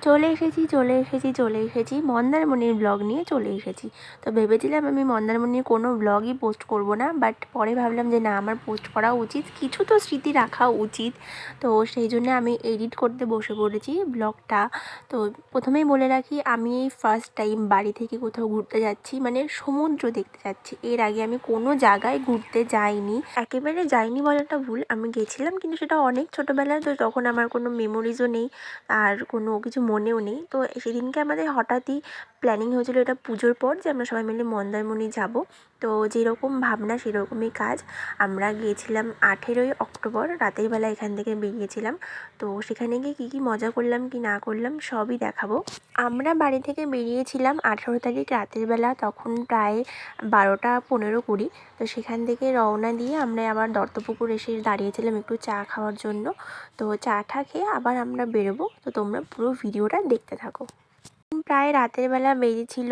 চলে এসেছি মন্দারমণির ব্লগ নিয়ে চলে এসেছি। তো ভেবেছিলাম আমি মন্দারমণির কোনো ব্লগই পোস্ট করব না, বাট পরে ভাবলাম যে না, আমার পোস্ট করা উচিত, কিছু তো স্মৃতি রাখা উচিত। তো সেই জন্য আমি এডিট করতে বসে পড়েছি ব্লগটা। তো প্রথমেই বলে রাখি, আমি এই ফার্স্ট টাইম বাড়ি থেকে কোথাও ঘুরতে যাচ্ছি, মানে সমুদ্র দেখতে যাচ্ছি। এর আগে আমি কোনো জায়গায় ঘুরতে যাইনি, একেবারে যাইনি বলাটা ভুল, আমি গেছিলাম কিন্তু সেটা অনেক ছোটোবেলায়, তো তখন আমার কোনো মেমোরিজও নেই আর কোনো কিছু মনেও নেই। তো সেদিনকে আমাদের হঠাৎই প্ল্যানিং হয়েছিল, এটা পুজোর পর, যে আমরা সবাই মিলে মন্দারমণি যাব। তো যেরকম ভাবনা সেরকমই কাজ। আমরা গিয়েছিলাম 18ই অক্টোবর রাতের বেলা, এখান থেকে বেরিয়েছিলাম। তো সেখানে গিয়ে কী কী মজা করলাম কি না করলাম সবই দেখাবো। আমরা বাড়ি থেকে বেরিয়েছিলাম 18 তারিখ রাতের বেলা, তখন প্রায় 12টা 15-20। তো সেখান থেকে রওনা দিয়ে আমরা আবার দত্তপুকুর এসে দাঁড়িয়েছিলাম একটু চা খাওয়ার জন্য। তো চাটা খেয়ে আবার আমরা বেরোবো। তো তোমরা পুরো ভিডিওটা দেখতে থাকো। প্রায় রাতের বেলা বেরিয়েছিল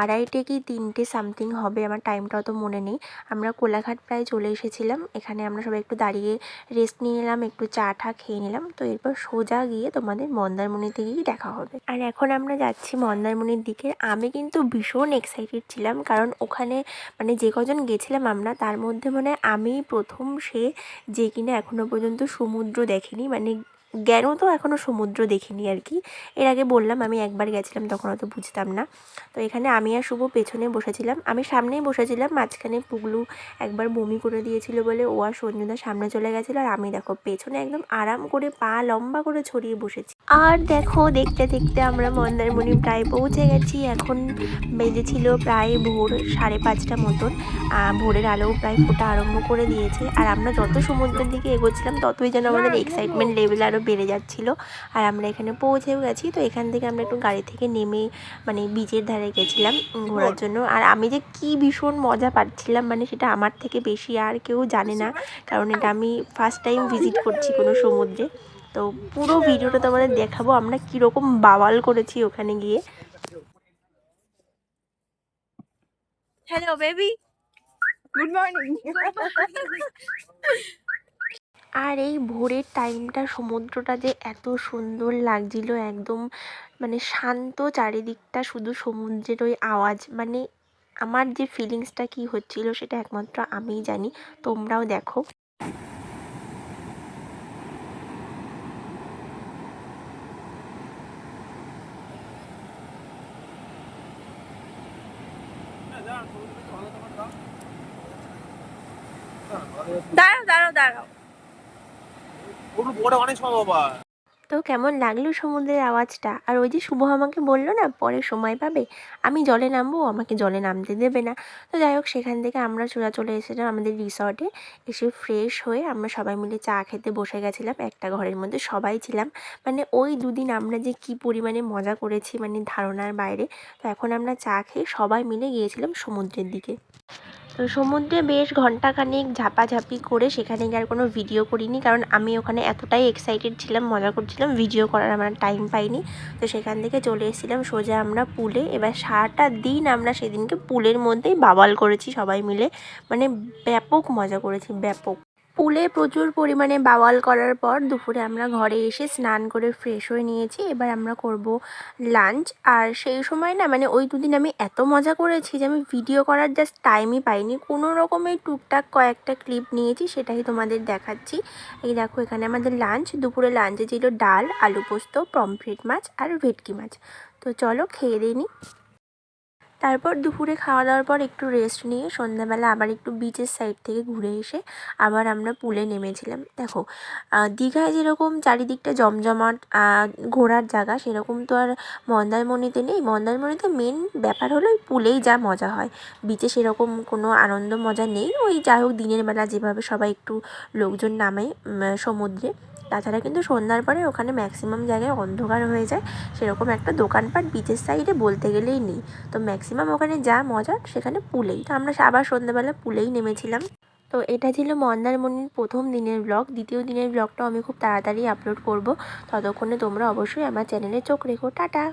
2:30 কি 3টে সামথিং হবে, আমার টাইমটা অত মনে নেই। আমরা কোলাঘাট প্রায় চলে এসেছিলাম। এখানে আমরা সবাই একটু দাঁড়িয়ে রেস্ট নিয়ে নিলাম, একটু চা খেয়ে নিলাম। তো এরপর সোজা গিয়ে তোমাদের মন্দারমণিতে গিয়ে দেখা হবে। আর এখন আমরা যাচ্ছি মন্দারমণির দিকে। আমি কিন্তু ভীষণ এক্সাইটেড ছিলাম, কারণ ওখানে মানে যে কজন গেছিলাম আমরা, তার মধ্যে মানে আমি প্রথম সে যে কিনা এখনও পর্যন্ত সমুদ্র দেখেনি, মানে জ্ঞানও তো এখনও সমুদ্র দেখিনি আর কি। এর আগে বললাম আমি একবার গেছিলাম, তখন অত বুঝতাম না। তো এখানে আমি আর শুভ পেছনে বসেছিলাম, আমি সামনেই বসেছিলাম। মাঝখানে পুগলু একবার বমি করে দিয়েছিল বলে ও আর সঞ্জুদা সামনে চলে গেছিলো, আর আমি দেখো পেছনে একদম আরাম করে পা লম্বা করে ছড়িয়ে বসেছি। আর দেখো দেখতে দেখতে আমরা মন্দারমণি প্রায় পৌঁছে গেছি। এখন বেজেছিল প্রায় ভোর 5:30টা মতন। ভোরের আলো প্রায় ফোটা আরম্ভ করে দিয়েছে। আর আমরা যত সমুদ্রের দিকে এগোচ্ছিলাম ততই যেন আমাদের এক্সাইটমেন্ট লেভেল আরও বেড়ে যাচ্ছিলো। আর আমরা এখানে পৌঁছেও গেছি। তো এখান থেকে আমরা একটু গাড়ি থেকে নেমে মানে বিচের ধারে গেছিলাম ঘোরার জন্য। আর আমি যে কী ভীষণ মজা পাচ্ছিলাম, মানে সেটা আমার থেকে বেশি আর কেউ জানে না, কারণ এটা আমি ফার্স্ট টাইম ভিজিট করছি কোনো সমুদ্রে। তো পুরো ভিডিওটা তোমাদের দেখাবো আমরা কীরকম বাওয়াল করেছি ওখানে গিয়ে। Hello baby, good morning. আর এই ভোরের টাইমটা সমুদ্রটা যে এত সুন্দর লাগছিল, একদম মানে শান্ত চারিদিকটা, শুধু সমুদ্রের ওই আওয়াজ, মানে আমার যে ফিলিংসটা কী হচ্ছিল সেটা একমাত্র আমিই জানি। তোমরাও দেখো। দাঁড়াও দাঁড়াও দাঁড়াও, অনেক সময় বাবা। তো কেমন লাগলো সমুদ্রের আওয়াজটা? আর ওই যে শুভ আমাকে বললো না পরে সময় পাবে, আমি জলে নামবো, আমাকে জলে নামতে দেবে না। তো যাই হোক, সেখান থেকে আমরা সোজা চলে এসেছিলাম আমাদের রিসর্টে। এসে ফ্রেশ হয়ে আমরা সবাই মিলে চা খেতে বসে গেছিলাম। একটা ঘরের মধ্যে সবাই ছিলাম। মানে ওই দুদিন আমরা যে কী পরিমাণে মজা করেছি, মানে ধারণার বাইরে। তো এখন আমরা চা খেয়ে সবাই মিলে গিয়েছিলাম সমুদ্রের দিকে। তো সমুদ্রে বেশ ঘন্টাখানেক ঝাপাঝাপি করে সেখানে গিয়ে আর কোনো ভিডিও করিনি, কারণ আমি ওখানে এতটাই এক্সাইটেড ছিলাম, মজা করছিলাম, ভিডিও করার আমার টাইম পাইনি। তো সেখান থেকে চলে এসেছিলাম সোজা আমরা পুলে। এবার সারাটা দিন আমরা সেদিনকে পুলের মধ্যেই বাওয়াল করেছি সবাই মিলে, মানে ব্যাপক মজা করেছি, ব্যাপক। পুলে প্রচুর পরিমাণে বাওয়াল করার পর দুপুরে আমরা ঘরে এসে স্নান করে ফ্রেশ হয়ে নিয়েছি। এবার আমরা করব লাঞ্চ। আর সেই সময় না, মানে ওই দুদিন আমি এত মজা করেছি যে আমি ভিডিও করার জাস্ট টাইমই পাইনি। কোনো রকমের টুকটাক কয়েকটা ক্লিপ নিয়েছি, সেটাই তোমাদের দেখাচ্ছি। এই দেখো, এখানে আমাদের লাঞ্চ, দুপুরে লাঞ্চে ছিল ডাল, আলু পোস্ত, পমফ্রেট মাছ আর ভেটকি মাছ। তো চলো খেয়ে দিই নি। তারপর দুপুরে খাওয়া দাওয়ার পর একটু রেস্ট নিয়ে সন্ধ্যাবেলা আবার একটু বিচের সাইড থেকে ঘুরে এসে আবার আমরা পুলে নেমেছিলাম। দেখো, দীঘায় যেরকম চারিদিকটা জমজমাট ঘোরার জায়গা, সেরকম তো আর মন্দারমণিতে নেই। মন্দারমণিতে মেন ব্যাপার হলো ওই পুলেই যা মজা হয়, বিচে সেরকম কোনো আনন্দ মজা নেই। ওই যাই হোক, দিনের বেলা যেভাবে সবাই একটু লোকজন নামে সমুদ্রে, তাছাড়া কিন্তু সন্ধ্যার পরে ওখানে ম্যাক্সিমাম জায়গায় অন্ধকার হয়ে যায়। সেরকম একটা দোকানপাট বিচের সাইডে বলতে গেলেই নেই। তো ম্যাক্সিমাম ওখানে যা মজা সেখানে পুলেই। তো আমরা আবার সন্ধ্যাবেলা পুলেই নেমেছিলাম। তো এটা ছিল মন্দারমণির প্রথম দিনের ব্লগ। দ্বিতীয় দিনের ব্লগটাও আমি খুব তাড়াতাড়ি আপলোড করব। ততক্ষণে তোমরা অবশ্যই আমার চ্যানেলে চোখ রেখো। টাটা।